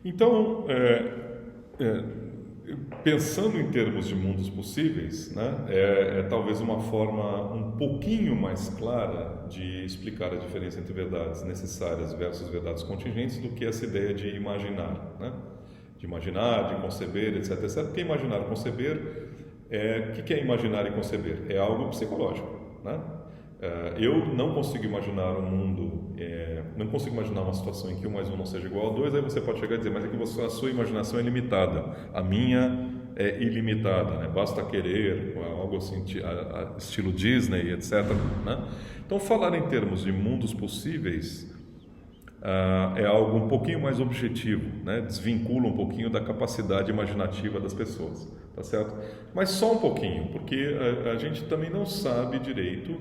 Então, é, pensando em termos de mundos possíveis, né, é talvez uma forma um pouquinho mais clara de explicar a diferença entre verdades necessárias versus verdades contingentes do que essa ideia de imaginar, né? De imaginar, de conceber, etc, etc. Porque imaginar e conceber, o que é imaginar e conceber? É algo psicológico, né? Eu não consigo imaginar um mundo, não consigo imaginar uma situação em que 1 mais 1 não seja igual a 2, aí você pode chegar e dizer, mas é que a sua imaginação é limitada, a minha é ilimitada, né? Basta querer, algo assim, estilo Disney, etc, né? Então, falar em termos de mundos possíveis é algo um pouquinho mais objetivo, né? Desvincula um pouquinho da capacidade imaginativa das pessoas, tá certo? Mas só um pouquinho, porque a gente também não sabe direito.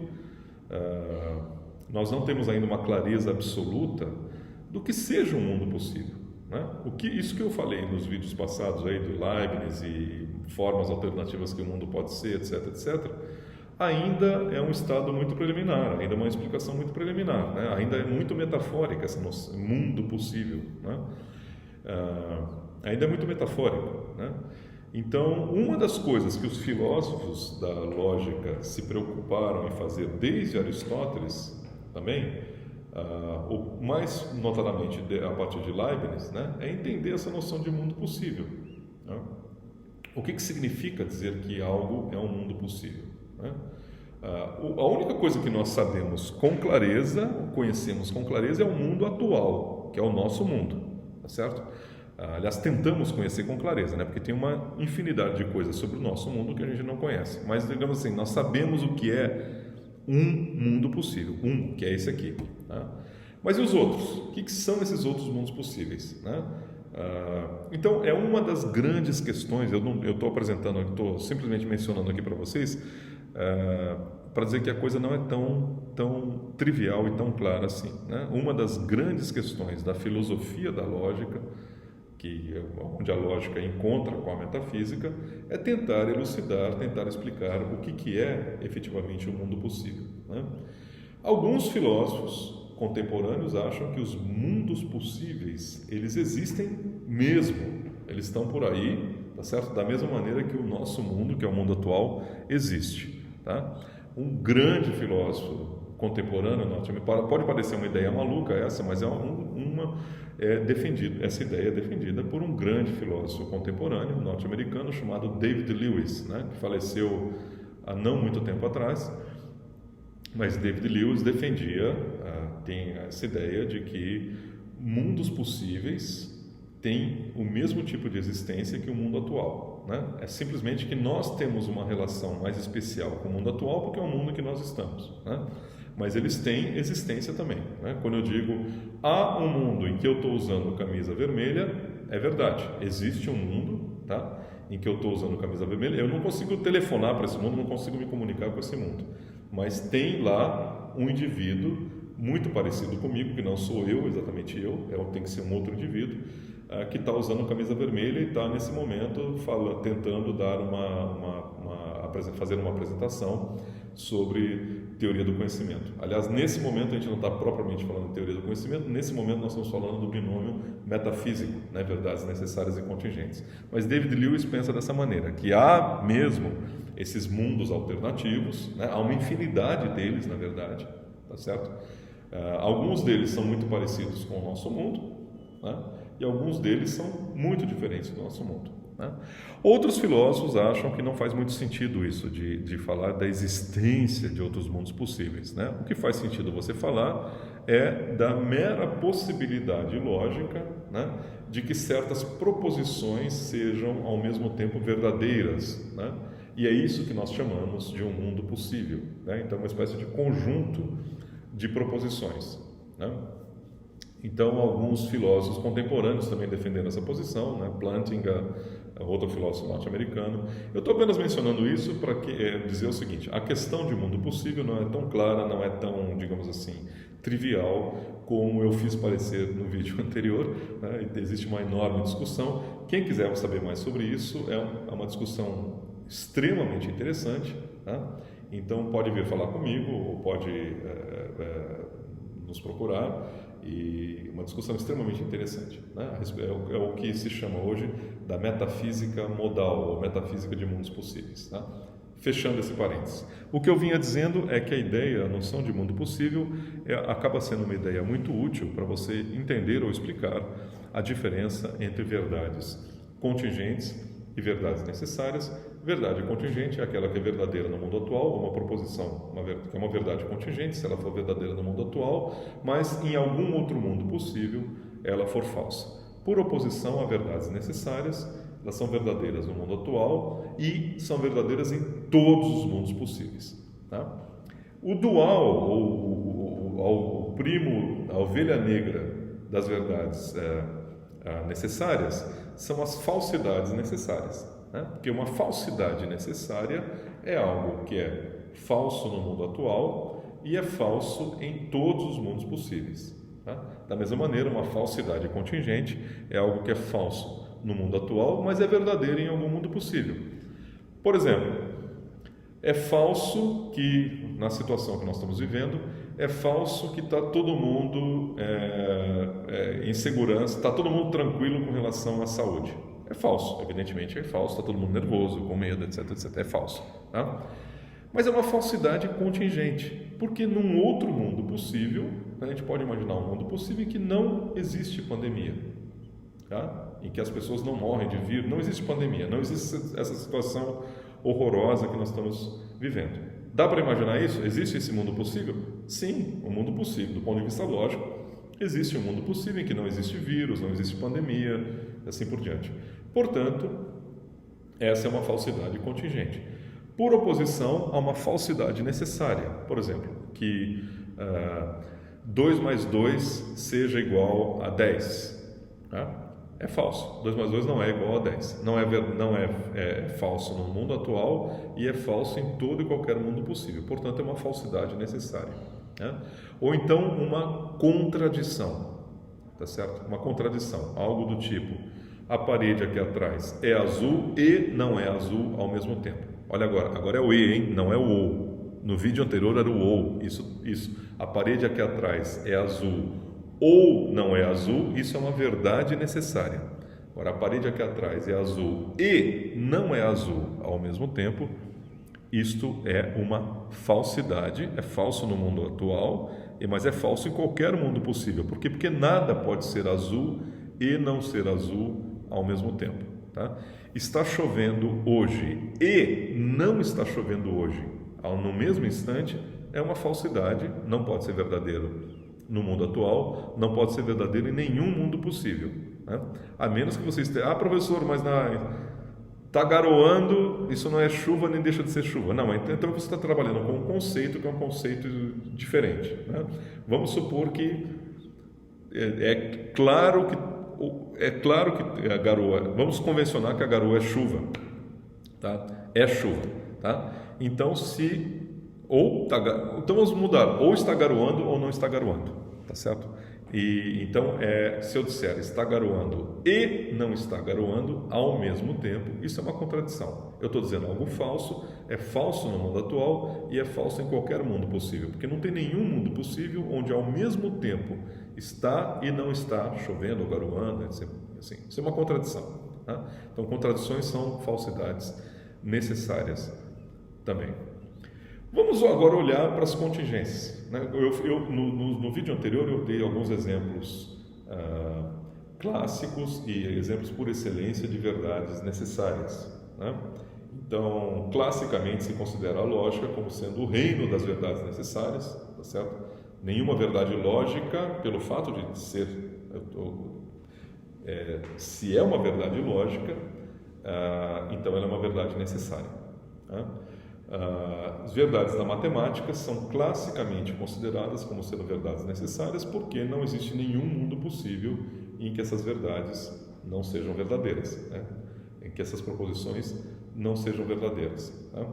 Nós não temos ainda uma clareza absoluta do que seja um mundo possível, né? Isso que eu falei nos vídeos passados aí do Leibniz e formas alternativas que o mundo pode ser, etc, etc, ainda é um estado muito preliminar, ainda é uma explicação muito preliminar, né? Ainda é muito metafórica essa noção, mundo possível, né? Ainda é muito metafórico, né? Então, uma das coisas que os filósofos da lógica se preocuparam em fazer desde Aristóteles também, ou mais notadamente a partir de Leibniz, né, é entender essa noção de mundo possível, né? O que significa dizer que algo é um mundo possível, né? A única coisa que nós sabemos com clareza, conhecemos com clareza, é o mundo atual, que é o nosso mundo, tá certo? Aliás, tentamos conhecer com clareza, né? Porque tem uma infinidade de coisas sobre o nosso mundo que a gente não conhece. Mas, digamos assim, nós sabemos o que é um mundo possível, que é esse aqui, tá? Mas e os outros? O que são esses outros mundos possíveis, né? Então, é uma das grandes questões, eu estou apresentando, estou simplesmente mencionando aqui para vocês, para dizer que a coisa não é tão trivial e tão clara assim, né? Uma das grandes questões da filosofia da lógica, onde a lógica encontra com a metafísica, é tentar elucidar, tentar explicar o que é efetivamente o mundo possível, né? Alguns filósofos contemporâneos acham que os mundos possíveis, eles existem mesmo, eles estão por aí, tá certo? Da mesma maneira que o nosso mundo, que é o mundo atual, existe, tá? Um grande filósofo contemporâneo norte-americano, pode parecer uma ideia maluca essa, mas essa ideia é defendida por um grande filósofo contemporâneo norte-americano chamado David Lewis, né, que faleceu há não muito tempo atrás. Mas David Lewis defendia, tem essa ideia de que mundos possíveis têm o mesmo tipo de existência que o mundo atual, né? É simplesmente que nós temos uma relação mais especial com o mundo atual porque é o mundo que nós estamos, né? Mas eles têm existência também, né? Quando eu digo há um mundo em que eu estou usando camisa vermelha, é verdade, existe um mundo, tá, em que eu estou usando camisa vermelha. Eu não consigo telefonar para esse mundo, não consigo me comunicar com esse mundo, mas tem lá um indivíduo muito parecido comigo, que não sou eu, exatamente eu, tem que ser um outro indivíduo, que está usando camisa vermelha e está nesse momento tentando dar fazer uma apresentação sobre teoria do conhecimento. Aliás, nesse momento a gente não está propriamente falando de teoria do conhecimento, nesse momento nós estamos falando do binômio metafísico, né, verdades necessárias e contingentes. Mas David Lewis pensa dessa maneira, que há mesmo esses mundos alternativos, né, há uma infinidade deles, na verdade, tá certo? Alguns deles são muito parecidos com o nosso mundo, né, e alguns deles são muito diferentes do nosso mundo, né? Outros filósofos acham que não faz muito sentido isso de falar da existência de outros mundos possíveis, né? O que faz sentido você falar é da mera possibilidade lógica, né, de que certas proposições sejam ao mesmo tempo verdadeiras, né? E é isso que nós chamamos de um mundo possível, né? Então, uma espécie de conjunto de proposições, né? Então, alguns filósofos contemporâneos também defendendo essa posição, né? Plantinga, outro filósofo norte-americano. Eu estou apenas mencionando isso para dizer o seguinte: a questão de mundo possível não é tão clara, não é tão, digamos assim, trivial como eu fiz parecer no vídeo anterior, né? Existe uma enorme discussão. Quem quiser saber mais sobre isso, é uma discussão extremamente interessante, tá? Então, pode vir falar comigo ou pode nos procurar E uma discussão extremamente interessante, né? É o que se chama hoje da metafísica modal, ou metafísica de mundos possíveis, tá? Fechando esse parênteses. O que eu vinha dizendo é que a ideia, a noção de mundo possível, acaba sendo uma ideia muito útil para você entender ou explicar a diferença entre verdades contingentes e verdades necessárias. Verdade contingente é aquela que é verdadeira no mundo atual, uma proposição, que é uma verdade contingente, se ela for verdadeira no mundo atual, mas em algum outro mundo possível ela for falsa. Por oposição a verdades necessárias, elas são verdadeiras no mundo atual e são verdadeiras em todos os mundos possíveis. Tá? O dual, ou o primo, a ovelha negra das verdades necessárias, são as falsidades necessárias. Né? Porque uma falsidade necessária é algo que é falso no mundo atual e é falso em todos os mundos possíveis. Tá? Da mesma maneira, uma falsidade contingente é algo que é falso no mundo atual, mas é verdadeiro em algum mundo possível. Por exemplo, é falso que, na situação que nós estamos vivendo, é falso que está todo mundo em segurança, está todo mundo tranquilo com relação à saúde. É falso, evidentemente é falso, está todo mundo nervoso, com medo, etc, etc. É falso. Tá? Mas é uma falsidade contingente, porque num outro mundo possível, a gente pode imaginar um mundo possível em que não existe pandemia, tá? Em que as pessoas não morrem de vírus, não existe pandemia, não existe essa situação horrorosa que nós estamos vivendo. Dá para imaginar isso? Existe esse mundo possível? Sim, um mundo possível, do ponto de vista lógico, existe um mundo possível em que não existe vírus, não existe pandemia, e assim por diante. Portanto, essa é uma falsidade contingente. Por oposição a uma falsidade necessária, por exemplo, que 2 mais 2 seja igual a 10. Tá? É falso. 2 mais 2 não é igual a 10. Não é falso no mundo atual e é falso em todo e qualquer mundo possível. Portanto, é uma falsidade necessária. Né? Ou então, uma contradição. Tá certo? Uma contradição. Algo do tipo, a parede aqui atrás é azul e não é azul ao mesmo tempo. Olha agora é o e, hein? Não é o ou. No vídeo anterior era o ou. Isso. A parede aqui atrás é azul ou não é azul, isso é uma verdade necessária. Agora, a parede aqui atrás é azul e não é azul ao mesmo tempo, isto é uma falsidade, é falso no mundo atual, mas é falso em qualquer mundo possível. Por quê? Porque nada pode ser azul e não ser azul ao mesmo tempo. Tá? Está chovendo hoje e não está chovendo hoje no mesmo instante, é uma falsidade, não pode ser verdadeiro no mundo atual, não pode ser verdadeiro em nenhum mundo possível. Né? A menos que você esteja, professor, mas está garoando, isso não é chuva nem deixa de ser chuva. Não, então você está trabalhando com um conceito que é um conceito diferente. Né? Vamos supor que é claro que a garoa, vamos convencionar que a garoa é chuva, tá? É chuva, tá? Então então vamos mudar, ou está garoando ou não está garoando, tá certo? Então se eu disser está garoando e não está garoando ao mesmo tempo, isso é uma contradição. Eu estou dizendo algo falso, é falso no mundo atual e é falso em qualquer mundo possível, porque não tem nenhum mundo possível onde ao mesmo tempo está e não está chovendo ou garoando, assim, isso é uma contradição. Tá? Então, contradições são falsidades necessárias também. Vamos agora olhar para as contingências. Né? No vídeo anterior eu dei alguns exemplos clássicos e exemplos por excelência de verdades necessárias. Né? Então, classicamente se considera a lógica como sendo o reino das verdades necessárias, tá certo? Nenhuma verdade lógica, pelo fato de ser, se é uma verdade lógica, então ela é uma verdade necessária. Tá? As verdades da matemática são classicamente consideradas como sendo verdades necessárias porque não existe nenhum mundo possível em que essas verdades não sejam verdadeiras, né? Em que essas proposições não sejam verdadeiras. Tá?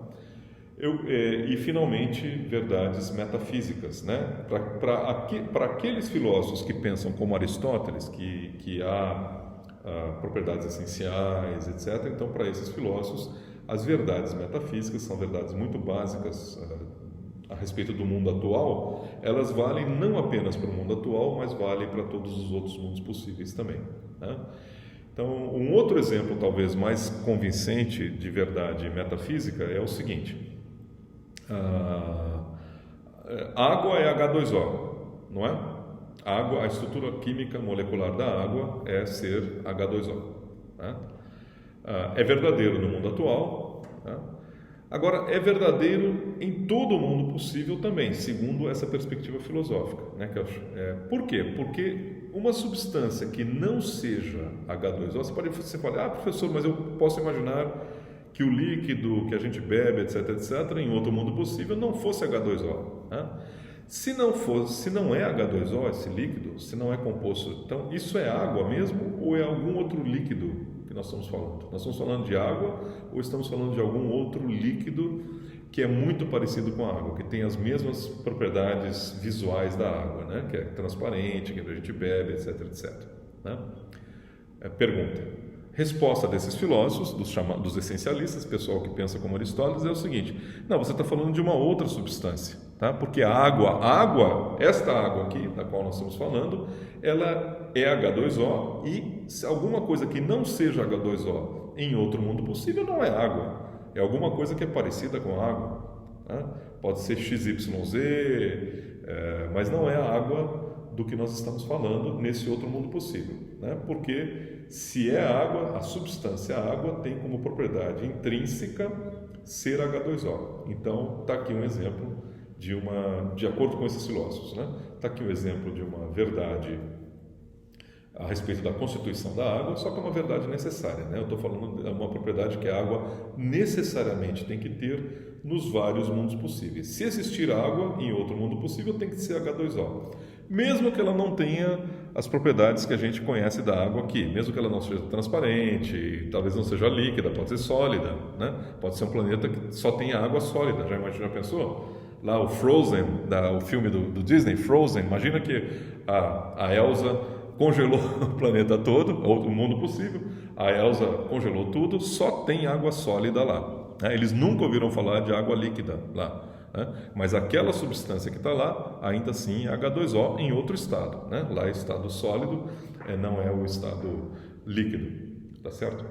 E finalmente, verdades metafísicas, né? Para aqueles filósofos que pensam como Aristóteles, que há propriedades essenciais, etc. Então, para esses filósofos, as verdades metafísicas são verdades muito básicas a respeito do mundo atual, elas valem não apenas para o mundo atual, mas valem para todos os outros mundos possíveis também, né? Então, um outro exemplo talvez mais convincente de verdade metafísica é o seguinte: água é H2O, não é? A estrutura química molecular da água é ser H2O, né? É verdadeiro no mundo atual, né? Agora, é verdadeiro em todo o mundo possível também, segundo essa perspectiva filosófica, né? Por quê? Porque uma substância que não seja H2O, você pode, professor, mas eu posso imaginar que o líquido que a gente bebe, etc, etc, em outro mundo possível não fosse H2O, né? Se não é H2O esse líquido, se não é composto, então isso é água mesmo ou é algum outro líquido que nós estamos falando? Nós estamos falando de água ou estamos falando de algum outro líquido que é muito parecido com a água, que tem as mesmas propriedades visuais da água, né? Que é transparente, que a gente bebe, etc, etc, né? Pergunta. Resposta desses filósofos, dos essencialistas, pessoal que pensa como Aristóteles, é o seguinte: não, você está falando de uma outra substância, tá? Porque a água, esta água aqui, da qual nós estamos falando, ela é H2O, e se alguma coisa que não seja H2O em outro mundo possível não é água, é alguma coisa que é parecida com água, né? Pode ser XYZ, mas não é a água do que nós estamos falando nesse outro mundo possível, né? Porque se é água, a substância água tem como propriedade intrínseca ser H2O. Então, está aqui um exemplo de acordo com esses filósofos, né? Está aqui um exemplo de uma verdade a respeito da constituição da água, só que é uma verdade necessária, né? Eu estou falando de uma propriedade que a água necessariamente tem que ter nos vários mundos possíveis. Se existir água em outro mundo possível, tem que ser H2O. Mesmo que ela não tenha as propriedades que a gente conhece da água aqui, mesmo que ela não seja transparente, talvez não seja líquida, pode ser sólida, né? Pode ser um planeta que só tem água sólida, já pensou? Lá o Frozen, o filme do Disney, Frozen, imagina que a Elsa congelou o planeta todo, ou o mundo possível, a Elsa congelou tudo, só tem água sólida lá, né? Eles nunca ouviram falar de água líquida lá, né? Mas aquela substância que está lá, ainda assim é H2O em outro estado, né? Lá é estado sólido, não é o estado líquido, tá certo?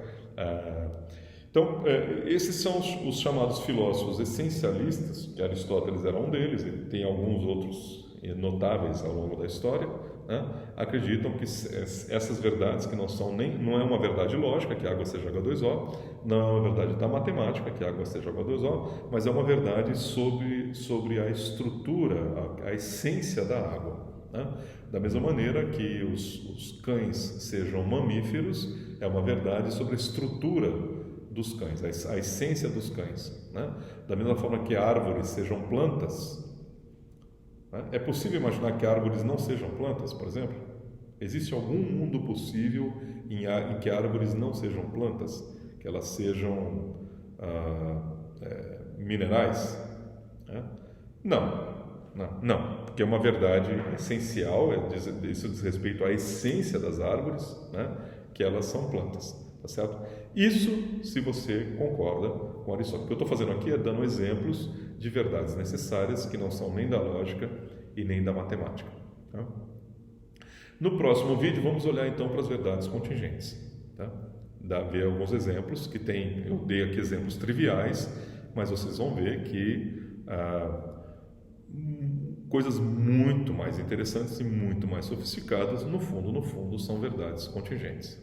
Então, esses são os chamados filósofos essencialistas, que Aristóteles era um deles, e tem alguns outros notáveis ao longo da história, né? Acreditam que essas verdades que não é uma verdade lógica, que a água seja H2O, não é uma verdade da matemática, que a água seja H2O, mas é uma verdade sobre a estrutura, a essência da água, né? Da mesma maneira que os cães sejam mamíferos, é uma verdade sobre a estrutura dos cães, a essência dos cães, né? Da mesma forma que árvores sejam plantas, né? É possível imaginar que árvores não sejam plantas, por exemplo? Existe algum mundo possível em que árvores não sejam plantas, que elas sejam minerais? Né? Não, porque é uma verdade essencial, isso diz respeito à essência das árvores, né? Que elas são plantas, tá certo? Isso se você concorda com Aristóteles. O que eu estou fazendo aqui é dando exemplos de verdades necessárias que não são nem da lógica e nem da matemática, tá? No próximo vídeo vamos olhar então para as verdades contingentes, tá? Ver alguns exemplos que tem, eu dei aqui exemplos triviais, mas vocês vão ver que coisas muito mais interessantes e muito mais sofisticadas, no fundo, são verdades contingentes.